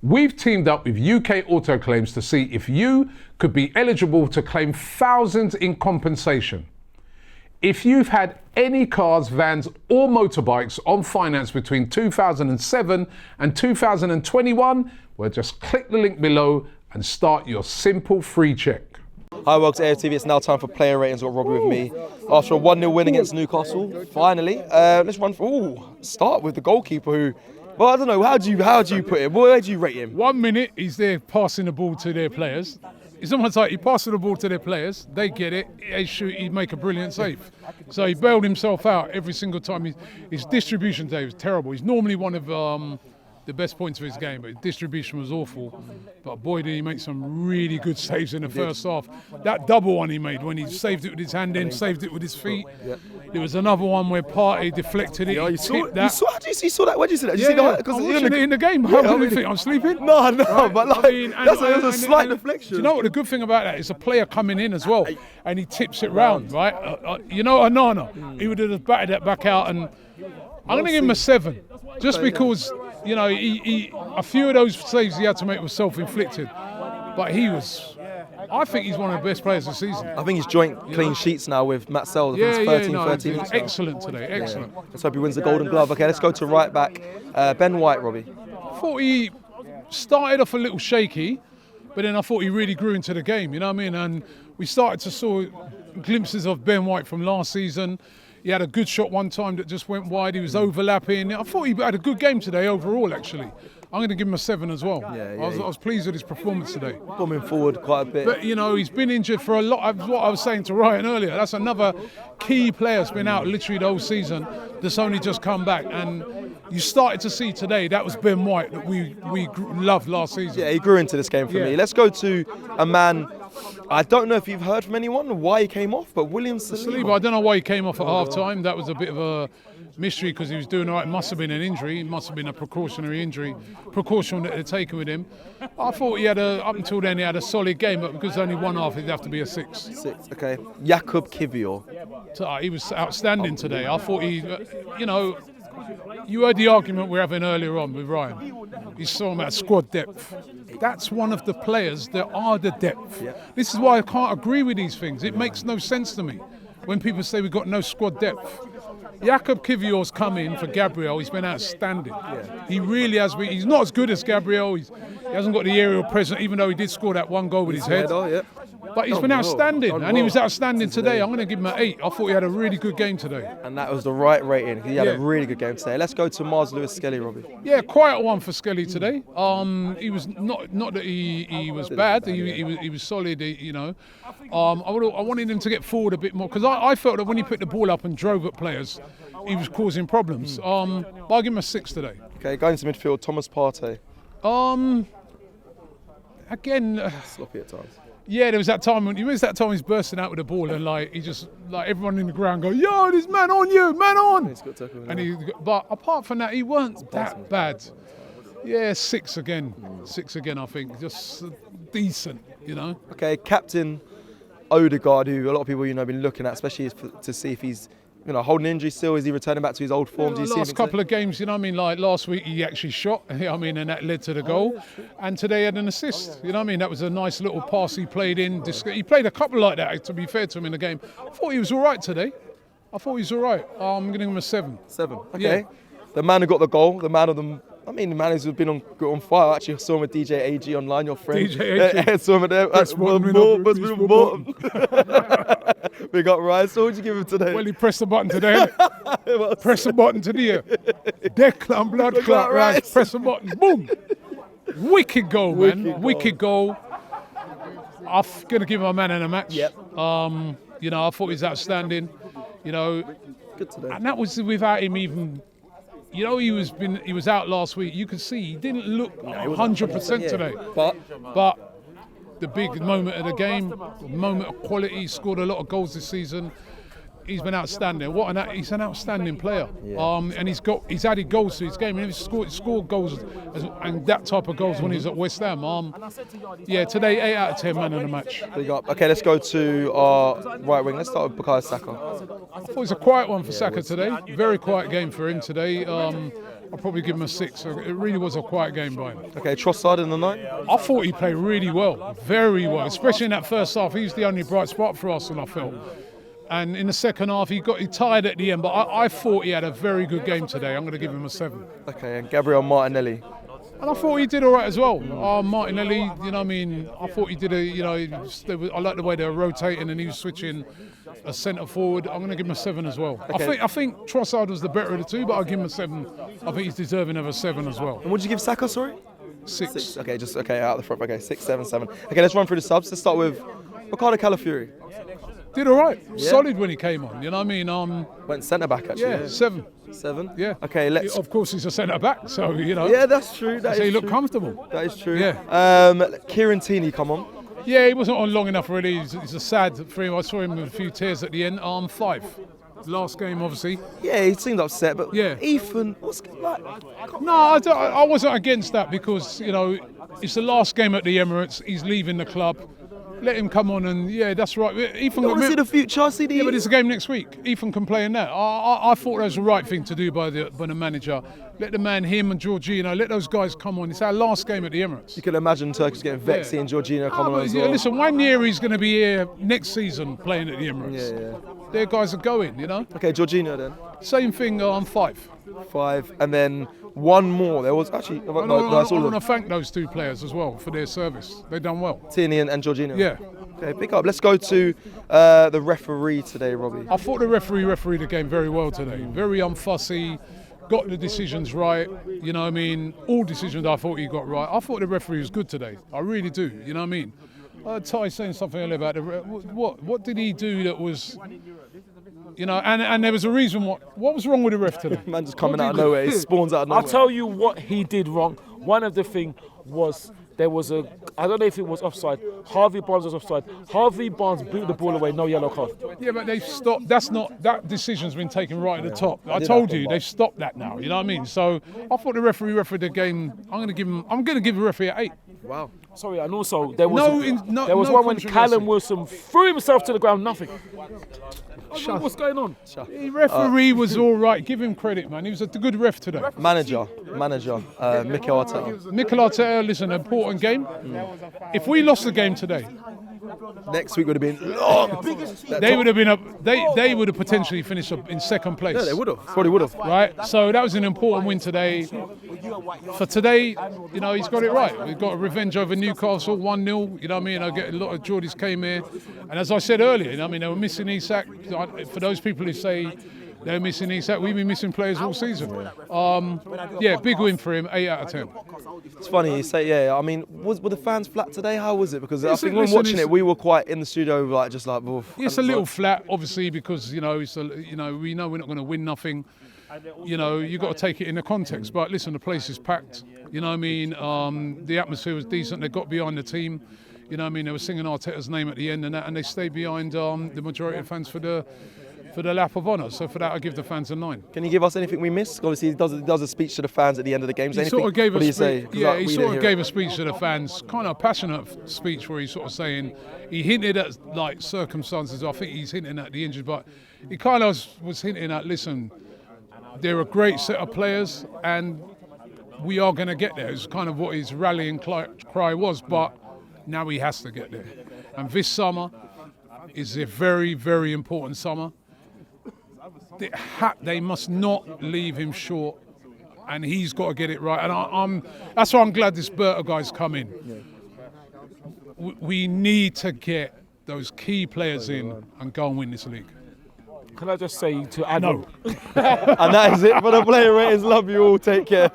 We've teamed up with UK Auto Claims to see if you could be eligible to claim thousands in compensation. If you've had any cars, vans or motorbikes on finance between 2007 and 2021, well, just click the link below and start your simple free check. Hi, welcome to AFTV. It's now time for player ratings. Got Robbie with me after a 1-0 win against Newcastle. Finally, let's run through. Start with the goalkeeper who, well, I don't know. How do you put him? Where do you rate him? 1 minute, he's there passing the ball to their players. It's almost like he passes the ball to their players, they get it, they shoot, he'd make a brilliant save. So he bailed himself out every single time. His distribution today was terrible. He's normally one of the best points of his game, but his distribution was awful. But boy, did he make some really good saves in the first half. That double one he made when he saved it with his hand in, saved it with his feet. Yep. There was another one where Partey deflected it. Yeah, you saw that. You saw that? Where did you see that? Did you Yeah, see that? I was Because watching it in the game. How do you think? I'm sleeping? No, Right? but like, I mean, that's a slight deflection. Do you know what the good thing about that is? A player coming in as well, and he tips it round, right? You know, Onana, he would have batted that back out, and I'm going to give him a 7, just because, you know, he a few of those saves he had to make were self-inflicted, but I think he's one of the best players this season. I think he's joint clean sheets now with Matt Sells. I think it's 13. He's excellent today, excellent. Yeah. Let's hope he wins the Golden Glove. Okay, let's go to right back. Ben White, Robbie. I thought he started off a little shaky, but then I thought he really grew into the game, you know what I mean? And we started to saw glimpses of Ben White from last season. He had a good shot one time that just went wide. He was overlapping. I thought he had a good game today overall, actually. I'm going to give him a 7 as well. I was pleased with his performance today. Coming forward quite a bit. But, you know, he's been injured for a lot. What I was saying to Ryan earlier, that's another key player that's been out literally the whole season that's only just come back. And you started to see today, that was Ben White that we loved last season. Yeah, he grew into this game for me. Let's go to a man, I don't know if you've heard from anyone why he came off, but William Saliba. I don't know why he came off at half-time. That was a bit of a mystery because he was doing all right. It must have been an injury. It must have been a precautionary injury, precaution that they'd taken with him. I thought up until then, he had a solid game, but because only one half, it'd have to be a 6. 6, okay. Jakub Kivior. So, he was outstanding today. I thought you heard the argument we're having earlier on with Ryan. He's talking about squad depth. That's one of the players that are the depth. This is why I can't agree with these things. It makes no sense to me when people say we've got no squad depth. Jakub Kivior's come in for Gabriel. He's been outstanding. He really has been. He's not as good as Gabriel. He hasn't got the aerial presence, even though he did score that one goal with his head. But he's been outstanding, and he was outstanding today. I'm going to give him an 8. I thought he had a really good game today. And that was the right rating. He had a really good game today. Let's go to Mars Lewis Skelly, Robbie. Yeah, quiet one for Skelly today. He was not that he was bad. He was solid. You know, I wanted him to get forward a bit more because I felt that when he picked the ball up and drove at players, he was causing problems. But I'll give him a 6 today. Okay, going to midfield, Thomas Partey. Again, sloppy at times. Yeah, there was that time when he's bursting out with the ball and he just everyone in the ground go, yo, there's man on you, man on. But apart from that, he weren't that bad. Yeah, 6 again. 6 again, I think. Just decent, you know. Okay, Captain Odegaard, who a lot of people have been looking at, especially to see if he's holding injury still. Is he returning back to his old form? Last couple of games, like last week he actually shot, and that led to the goal. And today he had an assist, that was a nice little pass he played in. He played a couple like that, to be fair to him in the game. I thought he was all right today. I'm going to give him a 7. 7, okay. Yeah. The man who got the goal, the man who's been on fire. Actually, I saw him with DJ AG online, your friend. DJ AG. Saw him there. Big up, Ryan. So what did you give him today? Well, he pressed the button today. Press the button today. Declan, blood clot, right? Press the button. Boom. Wicked goal, man. Wicked goal. I'm going to give him a man in a match. Yep. I thought he was outstanding. Good today. And that was without him even... he was out last week. You could see he didn't look 100% today. But the big moment of the game, the moment of quality, he scored a lot of goals this season. He's been outstanding. He's an outstanding player. Yeah. And he's added goals to his game. And he's scored goals and that type of goals when he was at West Ham. Today 8 out of 10 man of the match. Big up. Okay, let's go to our right wing. Let's start with Bukayo Saka. I thought it was a quiet one for Saka today. Very quiet game for him today. I'll probably give him a 6. So it really was a quiet game by him. Okay, Trossard in the night. I thought he played really well, very well, especially in that first half. He was the only bright spot for Arsenal, I felt. And in the second half, he tired at the end, but I thought he had a very good game today. I'm going to give him a 7. Okay, and Gabriel Martinelli. And I thought he did all right as well. Martinelli, you know what I mean, I thought he did I like the way they were rotating and he was switching a centre forward. I'm going to give him a 7 as well. Okay. I think Trossard was the better of the two, but I'll give him a 7. I think he's deserving of a 7 as well. And what did you give Saka, sorry? 6. Okay, out the front. Okay, 6, 7, 7. Okay, let's run through the subs. Let's start with Ricardo Calafiori. Did all right. Yeah. Solid when he came on, you know what I mean? Went centre back actually. Yeah, 7. 7? Yeah. Okay, let's. Of course, he's a centre back, so you know. Yeah, that's true. So he looked comfortable. That is true. Yeah. Kieran Tierney, come on. Yeah, he wasn't on long enough really. It's a sad for him. I saw him with a few tears at the end. 5. Last game, obviously. Yeah, he seemed upset, but yeah. Ethan, what's like? No, I wasn't against that because you know it's the last game at the Emirates. He's leaving the club. Let him come on and yeah, that's right. Ethan. I want to see the future. I see the. Yeah, but it's a game next week. Ethan can play in that. I thought that was the right thing to do by the manager. Let the man, him and Jorginho, let those guys come on. It's our last game at the Emirates. You can imagine Turkish getting vexed seeing Jorginho coming on as well. Listen, 1 year he's going to be here next season playing at the Emirates. Yeah. Their guys are going, you know. Okay, Jorginho then. Same thing on 5. 5, and then one more. There was actually. I want to thank those 2 players as well for their service. They've done well. Tierney and Jorginho. Yeah. Okay, pick up. Let's go to the referee today, Robbie. I thought the refereed the game very well today. Very unfussy, got the decisions right. You know what I mean? All decisions I thought he got right. I thought the referee was good today. I really do. You know what I mean? Ty saying something earlier about what did he do that was, you know, and there was a reason what was wrong with the ref today. Man just coming out of nowhere. He spawns out of nowhere. I'll tell you what he did wrong. One of the things was there was I don't know if it was offside. Harvey Barnes was offside. Harvey Barnes beat the ball away, no yellow card. Yeah, but they've stopped. That decision's been taken right at the top. I told you they've stopped that now. You know what I mean? So I thought the referee refereed the game. I'm going to give the referee an 8. Wow. Sorry, and also there was one when Callum Wilson threw himself to the ground. Nothing. What's going on? The referee was all right. Give him credit, man. He was a good ref today. Manager, Mikel Arteta. Mikel Arteta, listen, an important game. If we lost the game today, next week would have been long. They would have been up. They would have potentially finished up in second place. Yeah, they would have. Probably would have. Right. So that was an important win today. For today, you know, he's got it right. We've got a revenge over Newcastle, 1-0. You know what I mean? I get a lot of Geordies came here, and as I said earlier, you know, I mean, they were missing Isak. For those people who say they're missing Isak, we've been missing players all season. Yeah, big win for him. 8 out of 10. It's funny you say, yeah. I mean, were the fans flat today? How was it? Because I think when watching it, we were quite in the studio, like just like. It's a little flat, obviously, because we know we're not going to win nothing. You know, you got to take it in the context. But listen, the place is packed. You know what I mean? The atmosphere was decent. They got behind the team. You know what I mean? They were singing Arteta's name at the end and they stayed behind the majority of fans for the lap of honour. So for that, I give the fans a 9. Can you give us anything we missed? Obviously, he does a speech to the fans at the end of the games. He sort of gave a speech. Yeah, he sort of gave a speech to the fans, kind of a passionate speech where he's sort of saying he hinted at like circumstances. I think he's hinting at the injuries, but he kind of was hinting at, listen, they're a great set of players and we are going to get there. It's kind of what his rallying cry was, but now he has to get there. And this summer is a very, very important summer. They must not leave him short, and he's got to get it right. And that's why I'm glad this Berta guy's come in. We need to get those key players in and go and win this league. Can I just say to add No. And that is it for the player ratings. Love you all. Take care.